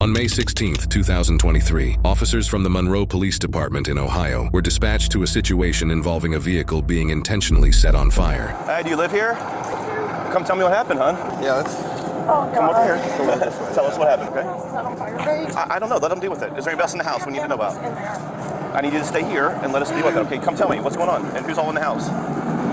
On May 16, 2023, officers from the Monroe Police Department in Ohio were dispatched to a situation involving a vehicle being intentionally set on fire. Hey, do you live here? Come tell me what happened, hon. Yeah, let's come over here. Tell us what happened, okay? I don't know. Let them deal with it. Is there anybody else in the house we need to know about? I need you to stay here and let us deal with it, okay? Come tell me what's going on and who's all in the house.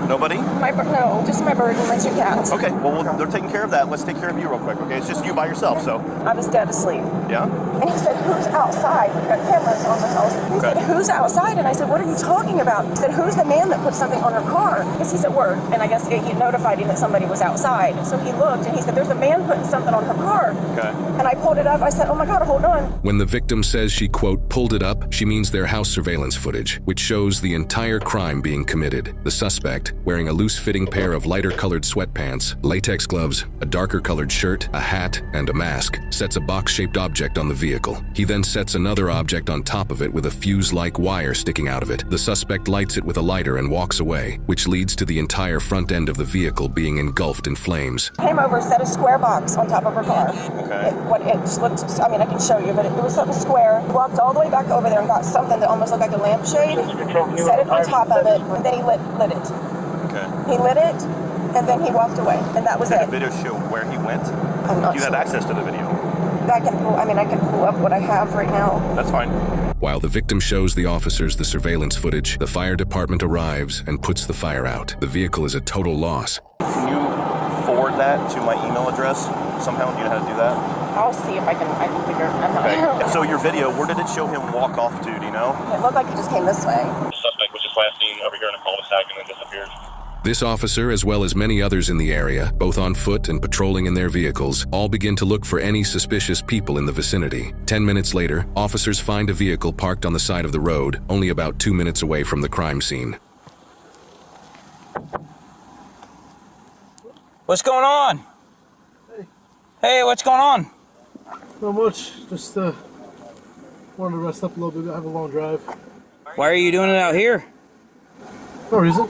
Nobody? No, just my bird and my 2 cats. Okay, well, they're taking care of that. Let's take care of you real quick, okay? It's just you by yourself, so. I was dead asleep. Yeah? And he said, who's outside? We've got cameras on the house. He said, who's outside? And I said, what are you talking about? He said, who's the man that put something on her car? Because he's at work, and I guess he notified him that somebody was outside. So he looked, and he said, there's a man putting something on her car. Okay. And I pulled it up. I said, oh my God, hold on. When the victim says she, quote, pulled it up, she means their house surveillance footage, which shows the entire crime being committed. The suspect, wearing a loose-fitting pair of lighter-colored sweatpants, latex gloves, a darker-colored shirt, a hat, and a mask, sets a box-shaped object on the vehicle. He then sets another object on top of it with a fuse-like wire sticking out of it. The suspect lights it with a lighter and walks away, which leads to the entire front end of the vehicle being engulfed in flames. Came over, set a square box on top of her car. Okay. It just looked, I mean, I can show you, but it was something square. Walked all the way back over there and got something that almost looked like a lampshade, set it on top of it, and then he lit it. Okay. He lit it, and then he walked away, and that was Did it. the video show where he went? I'm not Do you have access to the video? I can pull up what I have right now. That's fine. While the victim shows the officers the surveillance footage, the fire department arrives and puts the fire out. The vehicle is a total loss. Can you forward that to my email address somehow? Do you know how to do that? I'll see if I can figure it out. Okay. So your video, where did it show him walk off to? Do you know? It looked like he just came this way. The suspect was just last seen over here in a cul-de-sac and then disappeared. This officer, as well as many others in the area, both on foot and patrolling in their vehicles, all begin to look for any suspicious people in the vicinity. 10 minutes later, officers find a vehicle parked on the side of the road, only about 2 minutes away from the crime scene. What's going on? Hey, what's going on? Not much. Just wanted to rest up a little bit. I have a long drive. Why are you doing it out here? No reason.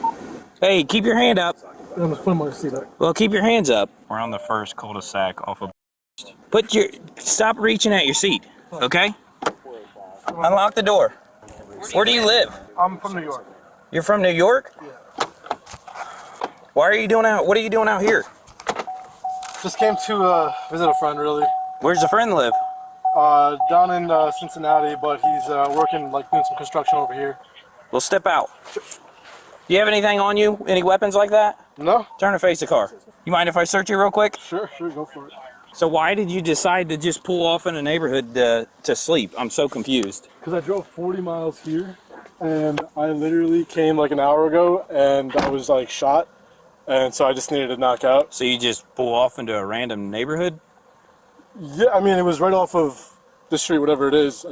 Hey, keep your hand up. I'm just putting my seat up. Well, keep your hands up. We're on the first cul-de-sac off of... Stop reaching at your seat, okay? Unlock the door. Where do you live? I'm from New York. You're from New York? Yeah. What are you doing out here? Just came to visit a friend, really. Where's the friend live? Down in Cincinnati, but he's working, like, doing some construction over here. Well, step out. You have anything on you? Any weapons like that? No? Turn and face the car. You mind if I search you real quick? Sure, go for it. So why did you decide to just pull off in a neighborhood to sleep? I'm so confused. Because I drove 40 miles here, and I literally came like an hour ago, and I was like shot, and so I just needed to knock out. So you just pull off into a random neighborhood? Yeah, I mean, it was right off of the street, whatever it is. I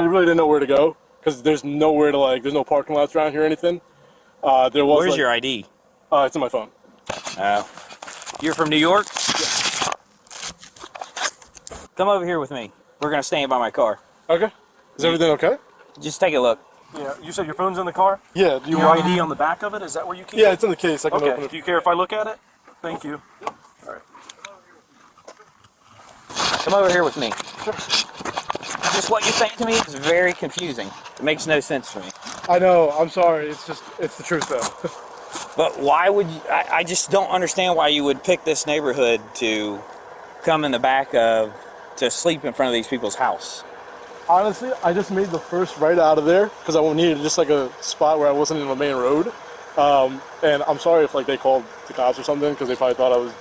really didn't know where to go, because there's nowhere to, there's no parking lots around here or anything. Where's your ID? It's in my phone. You're from New York? Yeah. Come over here with me. We're gonna stand by my car. Okay. Is everything okay? Just take a look. Yeah, you said your phone's in the car? Yeah. Do you Your want ID on the back of it? Is that where you keep it? Yeah, it's in the case. I can Okay, open it. do you care if I look at it? Thank you. All right. Come over here with me. Just what you're saying to me is very confusing. It makes no sense to me. I know. I'm sorry. It's the truth, though. But why would you, I just don't understand why you would pick this neighborhood to come in the back of, to sleep in front of these people's house. Honestly, I just made the first right out of there because I needed just like a spot where I wasn't in the main road. And I'm sorry if they called the cops or something because they probably thought I was,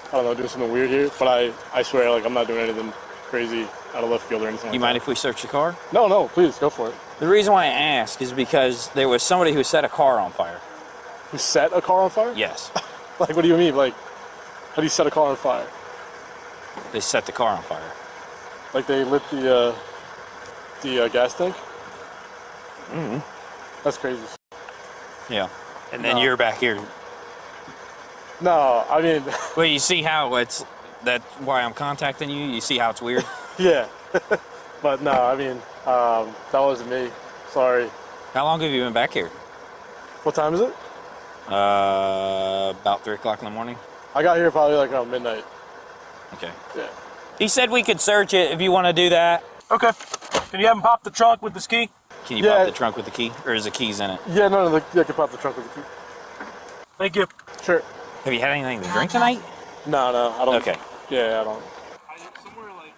I don't know, doing something weird here. But I swear, I'm not doing anything crazy out of left field or anything. You mind if we search your car? No, please go for it. The reason why I ask is because there was somebody who set a car on fire. Who set a car on fire? Yes. What do you mean? How do you set a car on fire? They set the car on fire. They lit the gas tank? Mm-hmm. That's crazy. Yeah. And then you're back here. No, I mean... Well, you see how that's why I'm contacting you? You see how it's weird? Yeah. But no, I mean, that wasn't me. Sorry. How long have you been back here? What time is it? About 3 o'clock in the morning. I got here probably around midnight. Okay. Yeah. He said we could search it if you want to do that. Okay. Can you have him pop the trunk with this key? Can you pop the trunk with the key? Or is the keys in it? Yeah, no, I can pop the trunk with the key. Thank you. Sure. Have you had anything to drink tonight? No, I don't. Okay. Yeah, I don't. Somewhere like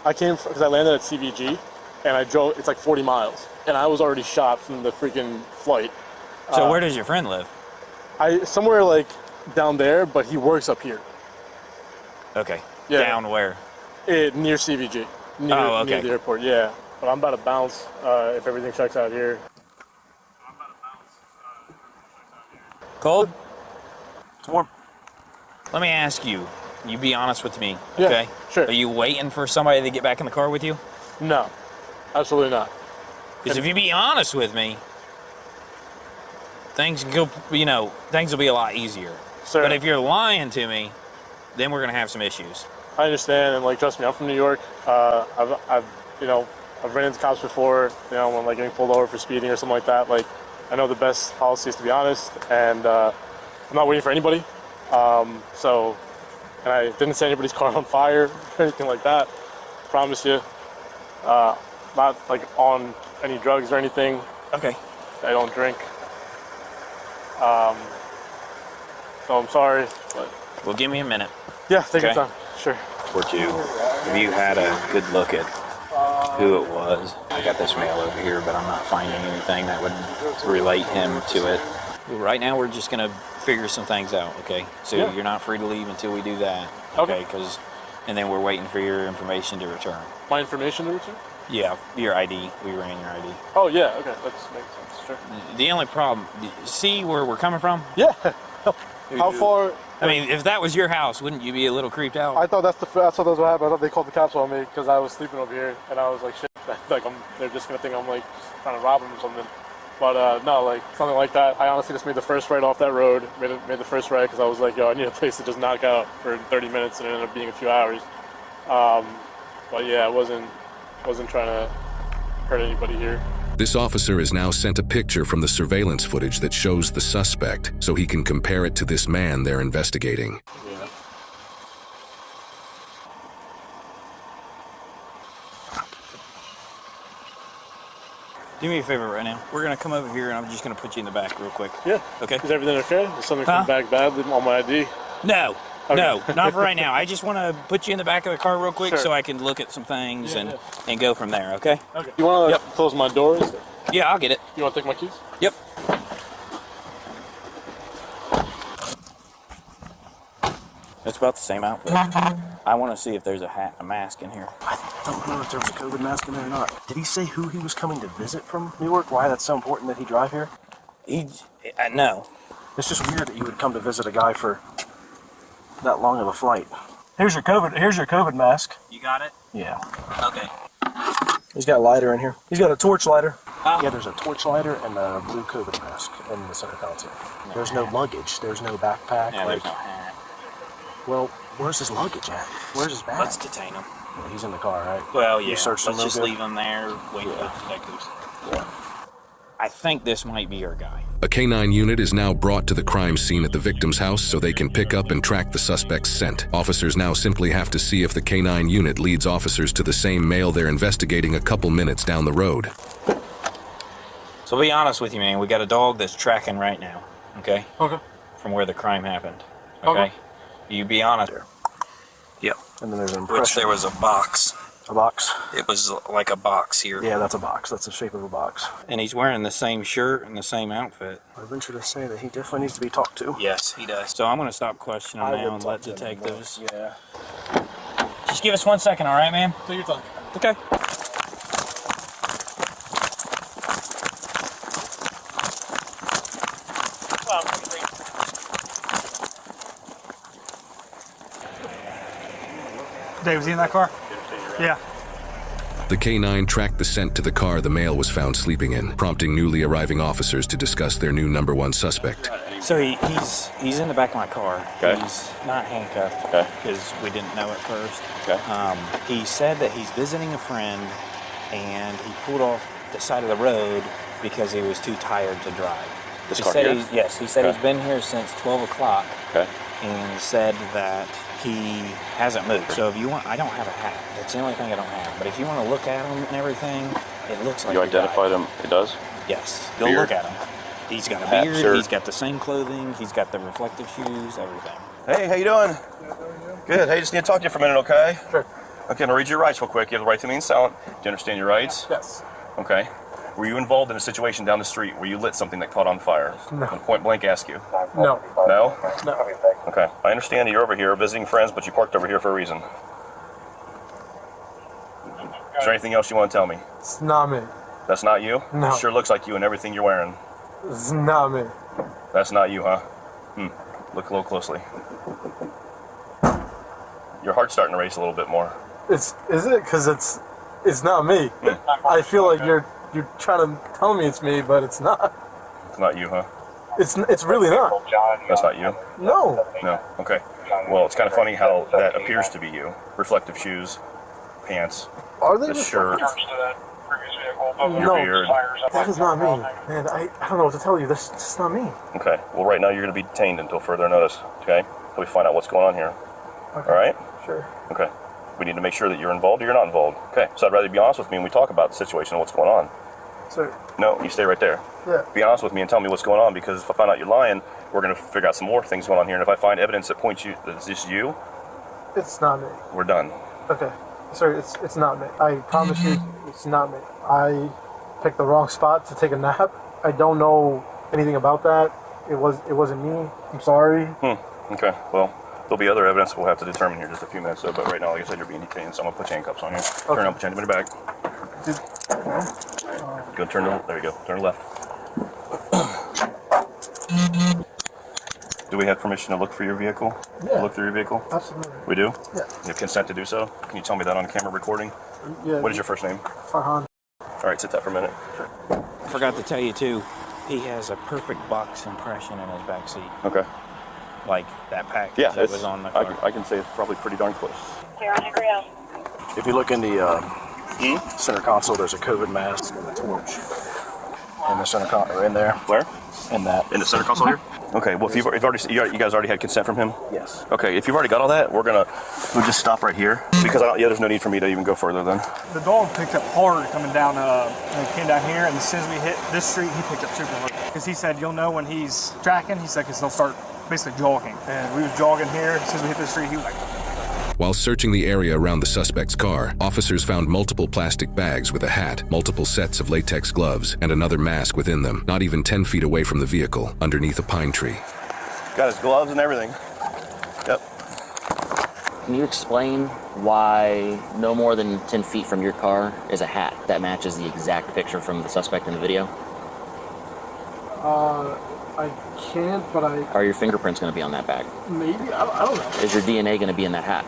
I came because I landed at CVG, and I drove. It's like 40 miles, and I was already shot from the freaking flight. So where does your friend live? Somewhere like down there, but he works up here. Okay. Yeah. Down where? Near CVG. Near the airport. Yeah. But I'm about to bounce if everything checks out here. Cold? it's warm. Let me ask you. You be honest with me, Yeah, okay? sure. Are you waiting for somebody to get back in the car with you? No, absolutely not. Because if you be honest with me, things can go, things will be a lot easier. Sir, But if you're lying to me, then we're gonna have some issues. I understand, and like, trust me, I'm from New York. I've ran into cops before. When like getting pulled over for speeding or something like that. Like, I know the best policy is to be honest, and I'm not waiting for anybody. And I didn't set anybody's car on fire or anything like that. Promise you. Not like on any drugs or anything. Okay. I don't drink. So I'm sorry, but Well, give me a minute. yeah, take your Okay. time. Sure. Or two. Have you had a good look at who it was? I got this mail over here, but I'm not finding anything that would relate him to it. Right now, we're just gonna figure some things out, okay? So Yeah. you're not free to leave until we do that, Okay. and then we're waiting for your information to return. My information to return? Yeah, your ID. We ran your ID. Oh yeah, okay, that makes sense. Sure. The only problem, see where we're coming from? Yeah. How far? I mean, if that was your house, wouldn't you be a little creeped out? I thought that's what happened. I thought they called the cops on me because I was sleeping over here, and I was like, shit, like they're just gonna think I'm like trying to rob them or something. But no, like something like that. I honestly just made the first right off that road. Made the first right because I was like, yo, I need a place to just knock out for 30 minutes, and it ended up being a few hours. But yeah, I wasn't trying to hurt anybody here. This officer has now sent a picture from the surveillance footage that shows the suspect so he can compare it to this man they're investigating. Yeah. Do me a favor right now. We're gonna come over here, and I'm just gonna put you in the back real quick. Yeah. Okay. Is everything okay? Is something Huh? come back bad on my ID? No, Okay. no, not for right now. I just want to put you in the back of the car real quick Sure. so I can look at some things Yeah, and go from there. Okay? Okay. You want to Yep. close my doors? Yeah, I'll get it. You want to take my keys? Yep. It's about the same outfit. I want to see if there's a mask in here. I don't know if there was a COVID mask in there or not. Did he say who he was coming to visit from New York? Why that's so important that he drive here? No. It's just weird that you would come to visit a guy for that long of a flight. Here's your COVID mask. You got it? Yeah. Okay. He's got a lighter in here. He's got a torch lighter. Yeah, there's a torch lighter and a blue COVID mask in the center console. There's no luggage. There's no backpack. Yeah, there's no hat. Well, where's his luggage at? Where's his bag? Let's detain him. Well, he's in the car, right? Well, yeah. You searched him Let's just real good? leave him there, wait for the detectives. Yeah. I think this might be our guy. A K-9 unit is now brought to the crime scene at the victim's house so they can pick up and track the suspect's scent. Officers now simply have to see if the K-9 unit leads officers to the same male they're investigating a couple minutes down the road. So I'll be honest with you, man. We got a dog that's tracking right now, okay? Okay. From where the crime happened, okay? You be honest. Yep. And then there's an Which impression. there was a box. A box? It was like a box here. Yeah, that's a box. That's the shape of a box. And he's wearing the same shirt and the same outfit. I venture to say that he definitely needs to be talked to. Yes, he does. So I'm going to stop questioning I now would and talk let to him detectives. more. Yeah. Just give us 1 second, all right, man? Take your time. Okay. Dave, was he in that car? Yeah. The K-9 tracked the scent to the car the male was found sleeping in, prompting newly arriving officers to discuss their new number one suspect. So he's in the back of my car. Okay. He's not handcuffed. Okay. Because we didn't know at first. Okay. He said that he's visiting a friend, and he pulled off the side of the road because he was too tired to drive. This He car said here? yes, he said Okay. he's been here since 12 o'clock Okay. and said that he hasn't moved. So if you want, I don't have a hat. That's the only thing I don't have. But if you want to look at him and everything, it looks like You he identified died. him? It does? Yes. Go Beard? look at him. He's got a Hat, beard. shirt. He's got the same clothing. He's got the reflective shoes. Everything. Hey, how you doing? Good. Hey, just need to talk to you for a minute, okay? Sure. Okay, I'm gonna read your rights real quick. You have the right to remain silent. Do you understand your rights? Yes. Okay. Were you involved in a situation down the street where you lit something that caught on fire? No. I'm point blank ask you. No. No? No. Okay. I understand that you're over here visiting friends, but you parked over here for a reason. Is there anything else you want to tell me? It's not me. That's not you? No. It sure looks like you in everything you're wearing. It's not me. That's not you, huh? Look a little closely. Your heart's starting to race a little bit more. Is it? Because it's not me. I feel like you're trying to tell me it's me, but it's not. It's not you, huh? It's really not. That's not you? No. No. Okay. Well, it's kind of funny how that appears to be you. Reflective shoes, pants, Are they? the shirt, your No. beard. That is not me. Man, I don't know what to tell you. That's just not me. Okay. Well, right now you're going to be detained until further notice. Okay. Till we find out what's going on here. Okay. All right. Sure. Okay. We need to make sure that you're involved or you're not involved. Okay. So I'd rather you be honest with me when we talk about the situation and what's going on. So, No, you stay right there. yeah. Be honest with me and tell me what's going on, because if I find out you're lying, we're going to figure out some more things going on here. And if I find evidence that points you that it's just you, It's not me. we're done. Okay. Sir, it's not me. I promise you, it's not me. I picked the wrong spot to take a nap. I don't know anything about that. It wasn't me. I'm sorry. Okay. Well, there'll be other evidence we'll have to determine here in just a few minutes. So, but right now, like I said, you're being detained, so I'm gonna put handcuffs on you. Turn around, put your hand in your back. Go turn to there you go. Turn left. Do we have permission to look for your vehicle? Yeah. Look through your vehicle? Absolutely. We do? Yeah. You have consent to do so? Can you tell me that on camera recording? Yeah. What is your first name? Farhan? All right, sit that for a minute. I forgot to tell you too. He has a perfect box impression in his back seat, Okay. like that package Yeah, that was on the car. I can say it's probably pretty darn close. If you look in the center console, there's a COVID mask and a torch in the center console, in there. Where? In that. In the center console here? Okay, well, if you've already, you guys already had consent from him? Yes. Okay, if you've already got all that, we'll just stop right here, because there's no need for me to even go further then. The dog picked up hard coming down, when he came down here, and as soon as we hit this street, he picked up super hard. Because he said, you'll know when he's tracking, he said, because they'll start basically jogging. And we was jogging here, as soon as we hit this street, he was like... While searching the area around the suspect's car, officers found multiple plastic bags with a hat, multiple sets of latex gloves, and another mask within them, not even 10 feet away from the vehicle, underneath a pine tree. Got his gloves and everything. Yep. Can you explain why no more than 10 feet from your car is a hat that matches the exact picture from the suspect in the video? I can't, but Are your fingerprints going to be on that bag? maybe, I don't know. Is your DNA going to be in that hat?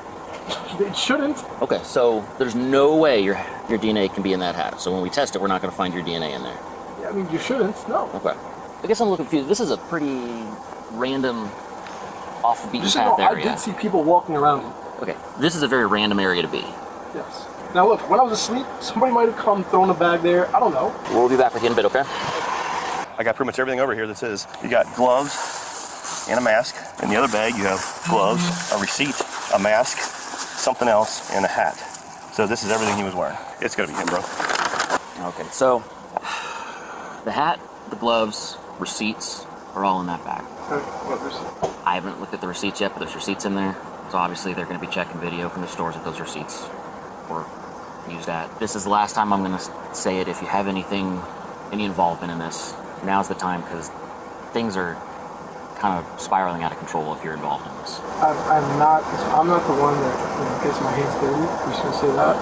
It shouldn't. Okay, so there's no way your DNA can be in that hat. So when we test it, we're not going to find your DNA in there. Yeah, I mean, you shouldn't, no. Okay. I guess I'm a little confused. This is a pretty random, off the beaten Just so you path know, I area. did see people walking around me. Okay, this is a very random area to be. Yes. Now look, when I was asleep, somebody might have come, thrown a bag there. I don't know. We'll be back with you in a bit, okay? I got pretty much everything over here that's his. You got gloves and a mask. In the other bag, you have gloves, a receipt, a mask, something else, and a hat. So this is everything he was wearing. It's gonna be him, bro. Okay, so the hat, the gloves, receipts are all in that bag. I haven't looked at the receipts yet, but there's receipts in there. So obviously they're going to be checking video from the stores that those receipts were used at. This is the last time I'm going to say it. If you have any involvement in this, now's the time, because things are kind of spiraling out of control if you're involved in this. I'm not the one that gets my hands dirty. I'm just going to say that.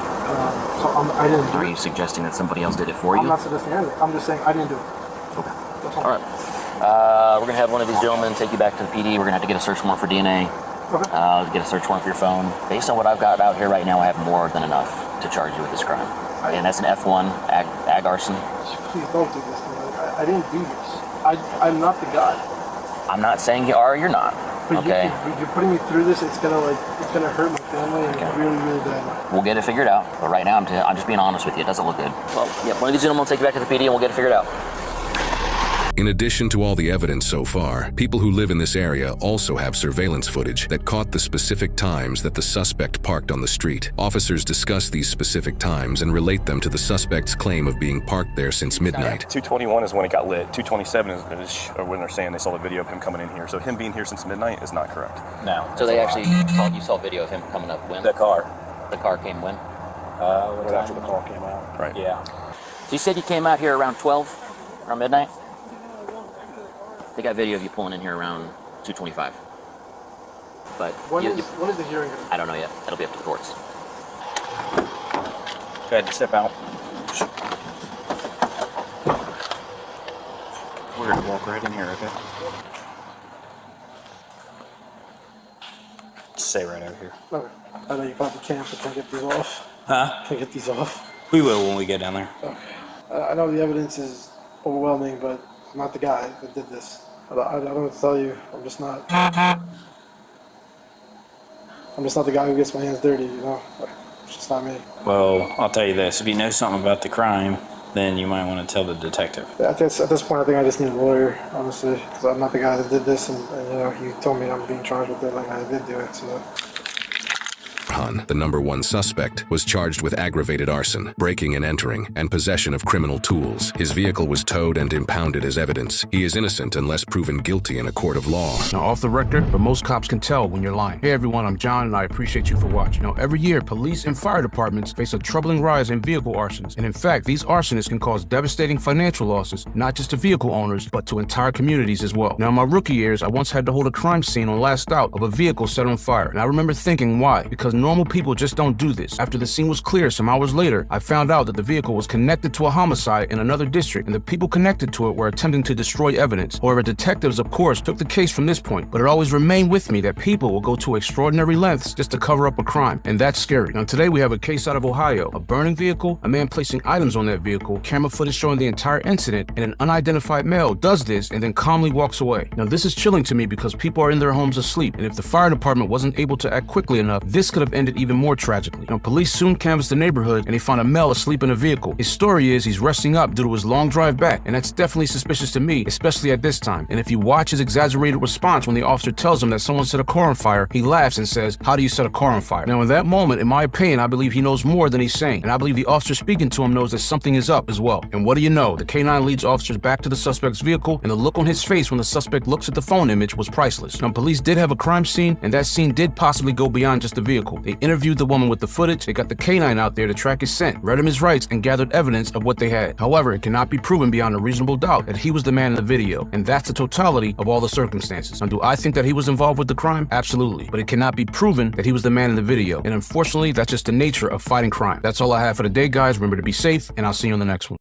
I didn't do it. Are you suggesting that somebody else did it for you? I'm not suggesting anything. I'm just saying I didn't do it. Okay. That's all. All right. We're going to have one of these gentlemen take you back to the PD. We're going to have to get a search warrant for DNA. Okay. Get a search warrant for your phone. Based on what I've got out here right now, I have more than enough to charge you with this crime. And that's an F1 ag arson. Please don't do this to me. I didn't do this. I'm not the guy. I'm not saying you are or you're not. But Okay. you're putting me through this. It's gonna hurt my family and really, really bad. We'll get it figured out. But right now, I'm just being honest with you. It doesn't look good. Well, yeah, one of these gentlemen will take you back to the PD and we'll get it figured out. In addition to all the evidence so far, people who live in this area also have surveillance footage that caught the specific times that the suspect parked on the street. Officers discuss these specific times and relate them to the suspect's claim of being parked there since midnight. 2:21 is when it got lit. 2:27 is when they're saying they saw the video of him coming in here. So him being here since midnight is not correct. No. So they actually you saw video of him coming up when? The car. The car came when? Right after the call came out. Right. Yeah. So you said you came out here around 12, around midnight? They got video of you pulling in here around 2:25. But When is the hearing? I don't know yet. That'll be up to the courts. Go ahead, step out. We're gonna walk right in here, okay? Stay right over here. Okay. I know you probably can't, but can I get these off? Huh? Can I get these off? We will when we get down there. Okay. I know the evidence is overwhelming, but I'm not the guy that did this. I don't know what to tell you. I'm just not the guy who gets my hands dirty, you know? Like, it's just not me. Well, I'll tell you this. If you know something about the crime, then you might want to tell the detective. At this point, I think I just need a lawyer, honestly, because I'm not the guy that did this, and you know, he told me I'm being charged with it like I did do it, so... Han, the #1 suspect, was charged with aggravated arson, breaking and entering, and possession of criminal tools. His vehicle was towed and impounded as evidence. He is innocent unless proven guilty in a court of law. Now, off the record, but most cops can tell when you're lying. Hey everyone, I'm John and I appreciate you for watching. Now, every year, police and fire departments face a troubling rise in vehicle arsons. And in fact, these arsonists can cause devastating financial losses, not just to vehicle owners, but to entire communities as well. Now, in my rookie years, I once had to hold a crime scene on last out of a vehicle set on fire. And I remember thinking, why? Because normal people just don't do this. After the scene was clear some hours later, I found out that the vehicle was connected to a homicide in another district, and the people connected to it were attempting to destroy evidence. However, detectives, of course, took the case from this point, but it always remained with me that people will go to extraordinary lengths just to cover up a crime, and that's scary. Now, today we have a case out of Ohio, a burning vehicle, a man placing items on that vehicle, camera footage showing the entire incident, and an unidentified male does this and then calmly walks away. Now, this is chilling to me because people are in their homes asleep, and if the fire department wasn't able to act quickly enough, this could have ended even more tragically. Now, police soon canvassed the neighborhood and they found a male asleep in a vehicle. His story is he's resting up due to his long drive back, and that's definitely suspicious to me, especially at this time. And if you watch his exaggerated response when the officer tells him that someone set a car on fire, he laughs and says, "How do you set a car on fire?" Now, in that moment, in my opinion, I believe he knows more than he's saying, and I believe the officer speaking to him knows that something is up as well. And what do you know? The K9 leads officers back to the suspect's vehicle, and the look on his face when the suspect looks at the phone image was priceless. Now, police did have a crime scene, and that scene did possibly go beyond just the vehicle. They interviewed the woman with the footage, they got the K9 out there to track his scent, read him his rights, and gathered evidence of what they had. However, it cannot be proven beyond a reasonable doubt that he was the man in the video, and that's the totality of all the circumstances. Now, do I think that he was involved with the crime? Absolutely. But it cannot be proven that he was the man in the video, and unfortunately, that's just the nature of fighting crime. That's all I have for today, guys. Remember to be safe, and I'll see you on the next one.